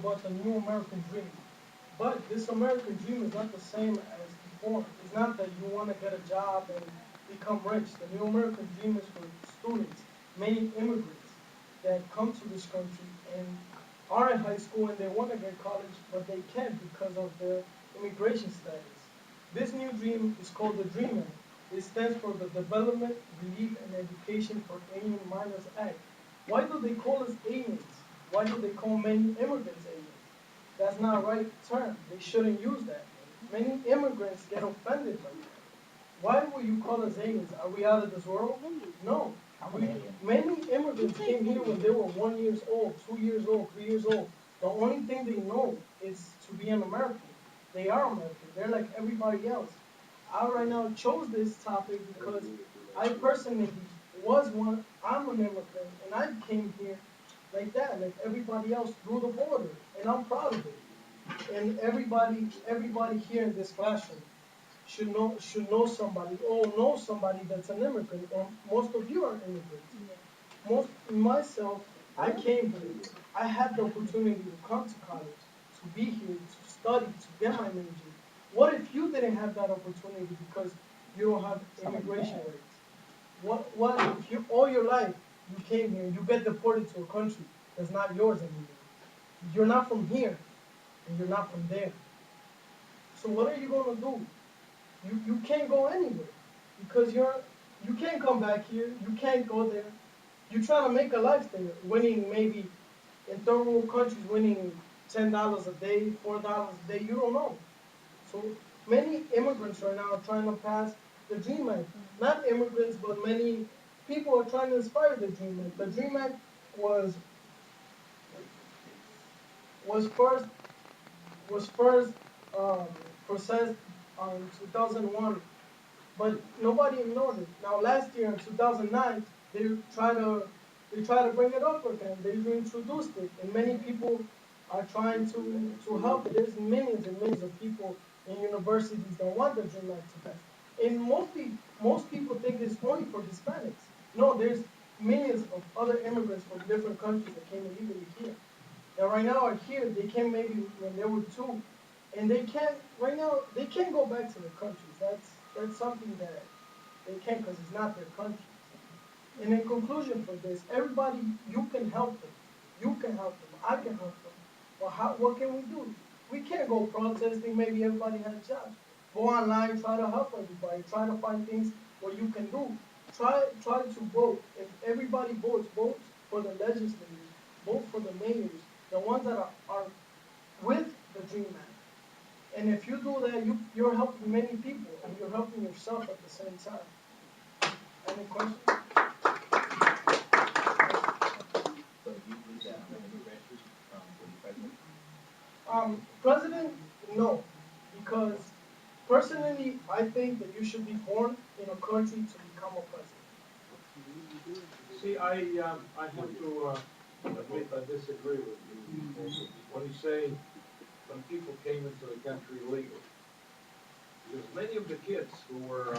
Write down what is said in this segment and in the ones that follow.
about the new American dream. But this American dream is not the same as before. It's not that you want to get a job and become rich. The new American dream is for students, many immigrants that come to this country and are in high school and they want to get college, but they can't because of their immigration status. This new dream is called the Dream Act. It stands for the Development, Relief, and Education for Alien Minors Act. Why do they call us aliens? Why do they call many immigrants aliens? That's not a right term. They shouldn't use that. Many immigrants get offended by that. Why will you call us aliens? Are we out of this world? No. We, many immigrants came here when they were 1 year old, 2 years old, 3 years old. The only thing they know is to be an American. They are American. They're like everybody else. I right now chose this topic because I personally was one. I'm an immigrant, and I came here like that, like everybody else through the border, and I'm proud of it. And everybody here in this classroom should know somebody or know somebody that's an immigrant, or most of you are immigrants. Most myself, I came here. I had the opportunity to come to college, to be here, to study, to get my major. What if you didn't have that opportunity because you don't have immigration rights? What if you all your life you came here, you get deported to a country that's not yours anymore? You're not from here, and you're not from there. So what are you gonna do? You can't go anywhere because you can't come back here. You can't go there. You try to make a life there, winning maybe in third world countries, winning $10 a day, $4 a day. You don't know. So many immigrants right now are trying to pass the Dream Act. Not immigrants, but many people are trying to inspire the Dream Act. The Dream Act was was first was first um, processed in 2001, but nobody ignored it. Now last year in 2009, they try to they try to bring it up again. They reintroduced it, and many people are trying to help it. There's millions and millions of people in universities that want the Dream Act to pass. And most people think it's only for Hispanics. No, there's millions of other immigrants from different countries that came illegally here. And right now are here. They came maybe when they were two, and they can't right now. They can't go back to their countries. That's something that they can't because it's not their country. And in conclusion for this, everybody, you can help them. You can help them. I can help them. But what can we do? We can't go protesting. Maybe everybody has jobs. Go online, try to help everybody. Try to find things what you can do. Try to vote. If everybody vote for the legislators, vote for the mayors, the ones that are with the Dream Act. And if you do that, you're helping many people and you're helping yourself at the same time. Any questions? President, no, because personally, I think that you should be born in a country to become a president. See, I have to admit I disagree with you. When you say when people came into the country legally, because many of the kids who were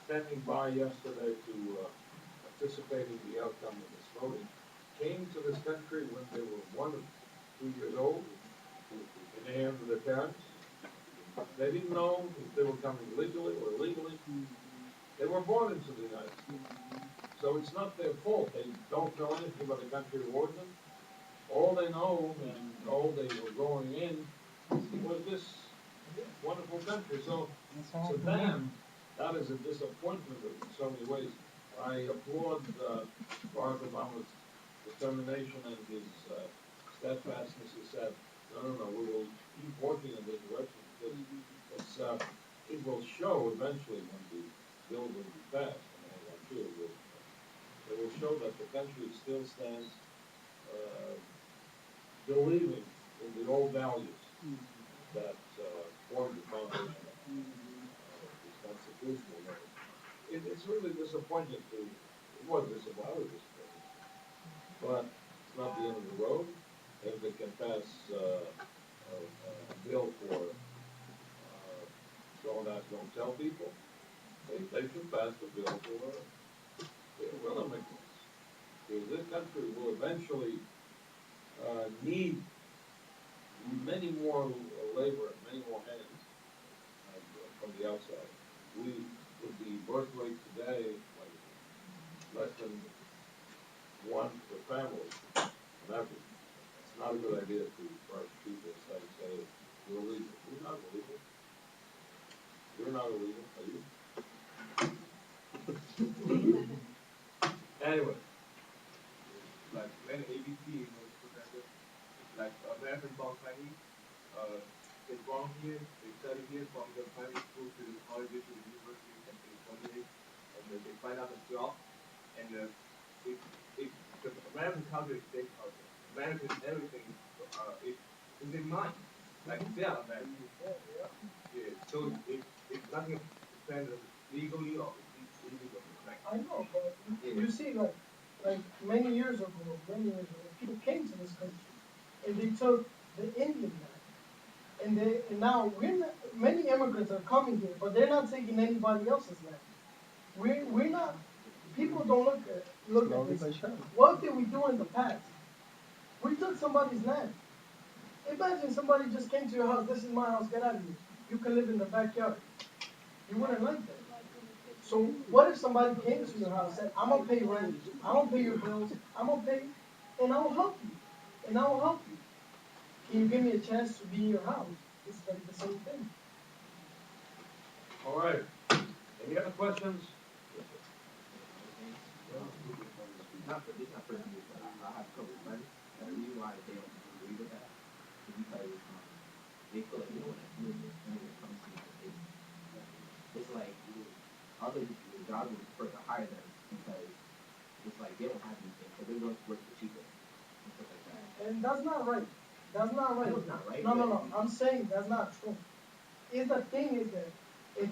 standing by yesterday to participate in the outcome of this voting came to this country when they were 1 or 2 years old in the hands of their parents. They didn't know if they were coming legally or illegally. They were born into the United States. So it's not their fault. They don't know anything about the country towards them. All they know and all they were going in was this wonderful country. So to them, that is a disappointment in so many ways. I applaud Barack Obama's determination and his steadfastness. He said, no, we will keep working in this direction because it will show eventually when the bill will be passed, and I'm sure it will show that the country still stands believing in the old values that formed the foundation of this constitutional. It's really disappointing it was disappointing, I was disappointed, but it's not the end of the road. If they can pass a bill for don't tell people, they should pass the bill for will immigrants. Because this country will eventually need many more labor, many more hands from the outside. We, with the birth rate today, like less than one per family on average, it's not a good idea for our people to say, you're illegal. We're not illegal. You're not illegal, are you? Anyway, like when ABC was presented, like American born Chinese, they born here, they study here from the primary school to the colleges to the university and to the 28, and then they find out a job, and it, the American culture is their culture. American everything is in their mind, like they are American. Yeah, so it's nothing depends legally or illegal. Like, I know, but you see, like many years ago, people came to this country and they took the Indian land, and now many immigrants are coming here, but they're not taking anybody else's land. We're not. People don't look at this. What did we do in the past? We took somebody's land. Imagine somebody just came to your house. This is my house. Get out of here. You can live in the backyard. You wouldn't like that. So what if somebody came to your house and said, I'm gonna pay rent, I'm gonna pay your bills, I'm gonna pay, and I will help you, and I will help you. Can you give me a chance to be in your house? It's like the same thing. all right. Any other questions? Not for this, not personally, but I have a couple of friends, and the reason why they don't agree with that is because they feel like they don't want to do this when it comes to the it's like other jobs would prefer to hire them because it's like they don't have anything, so they're going to work for cheaper and stuff like that. And that's not right. That's not right. No, it's not right. No. I'm saying that's not true. The thing is that if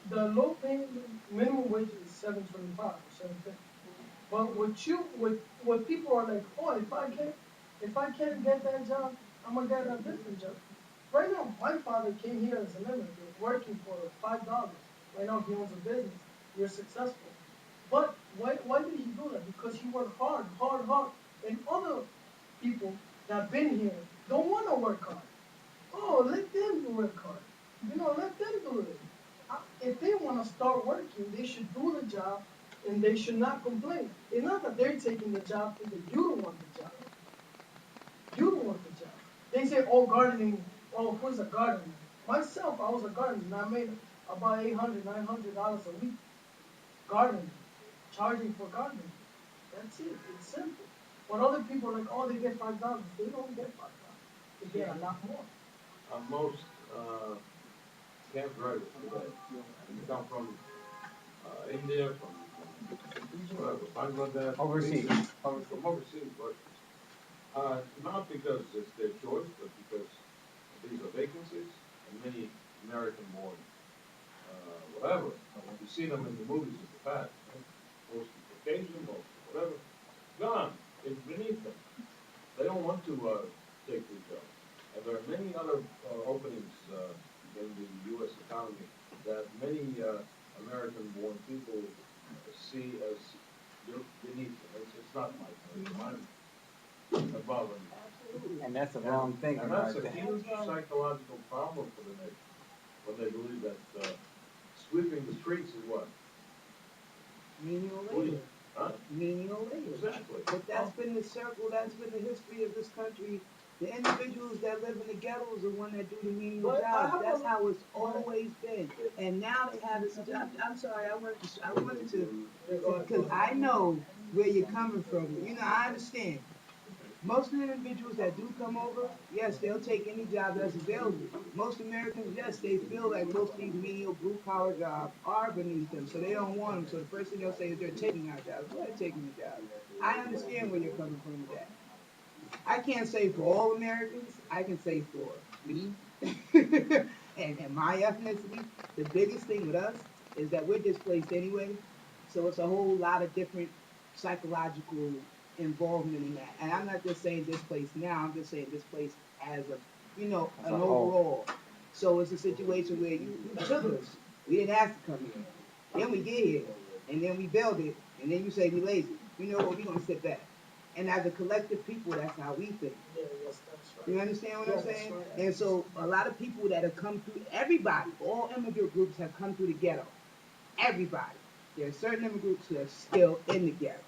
the low paying minimum wage is $7.25 or $7.50. But what people are like, oh, if I can't get that job, I'm gonna get a different job. Right now, my father came here as an immigrant, working for $5. Right now, he owns a business. You're successful. But why did he do that? Because he worked hard. And other people that have been here don't want to work hard. Oh, let them work hard. Let them do it. If they want to start working, they should do the job, and they should not complain. It's not that they're taking the job, it's that you don't want the job. You don't want the job. They say, oh, gardening, oh, who's a gardener? Myself, I was a gardener, and I made about $800, $900 a week gardening, charging for gardening. That's it. It's simple. But other people are like, oh, they get $5. They don't get $5. They get a lot more. Most cab drivers today, you come from India, from Bangladesh. Overseas. From overseas workers. Not because it's their choice, but because these are vacancies, and many American-born, whatever. You see them in the movies in the past, right? Most Caucasian, most whatever, gone. It's beneath them. They don't want to take these jobs. And there are many other openings in the U.S. economy that many American-born people see as beneath them. It's not like I'm above them. And that's the wrong thing. And that's a huge psychological problem for the nation when they believe that sweeping the streets is what? Menial labor. Huh? Menial labor. Exactly. But that's been the circle, that's been the history of this country. The individuals that live in the ghettos are the one that do the menial But jobs. That's how it's always been. And now they have this job. I'm sorry, I wanted to, because I know where you're coming from. I understand. Most of the individuals that do come over, yes, they'll take any job that's available. Most Americans, yes, they feel like most of these menial blue-collar jobs are beneath them, so they don't want them. So the first thing they'll say is they're taking our jobs. They're taking the job. I understand where you're coming from with that. I can't say for all Americans. I can say for me and my ethnicity. The biggest thing with us is that we're displaced anyway, so it's a whole lot of different psychological involvement in that. And I'm not just saying displaced now, I'm just saying displaced as an overall. So it's a situation where you took us. We didn't ask to come here. Then we get here, and then we build it, and then you say we lazy. You know what, we're going to sit back. And as a collective people, that's how we think. Yeah, yes, that's right. You understand what I'm Yeah, that's saying? right. And so a lot of people that have come through, everybody, all immigrant groups have come through the ghetto. Everybody. There are certain immigrant groups who are still in the ghetto,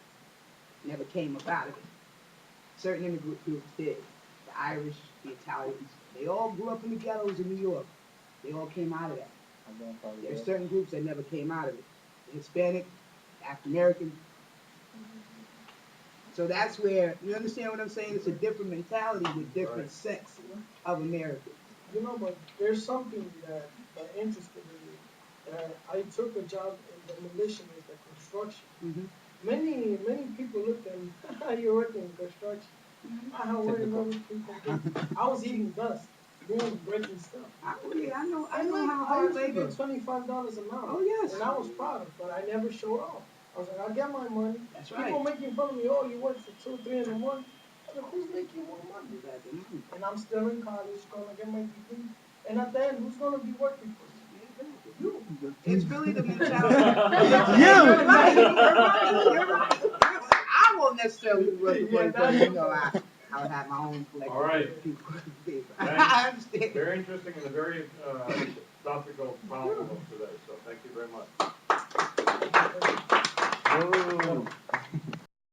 never came up out of it. Certain immigrant groups did. The Irish, the Italians, they all grew up in the ghettos in New York. They all came out of that. There are certain groups that never came out of it. The Hispanic, African American. So that's where, you understand what I'm saying? It's a different mentality with different Right. sects of Americans. You know, but there's something that interested me. I took a job in the militia with the construction. Mm-hmm. Many people looked at me, you're working in construction. I have worried about people. I was eating dust, doing breaking stuff. I know And like, how I hard used to labor. get $25 an hour. Oh, yes. And I was proud of it, but I never showed off. I was like, I get my money. That's People right. making fun of me, oh, you work for 2, 3 in the morning. I was like, who's making more money? And I'm still in college, gonna get my degree. And at the end, who's gonna be working for me? You. It's really the mentality. You. You're right. You're right. I won't necessarily be working for you, because you know I would have my own collective All right. of people. Thanks. I understand. Very interesting and a very topical problem today, so thank you very much. Whoa.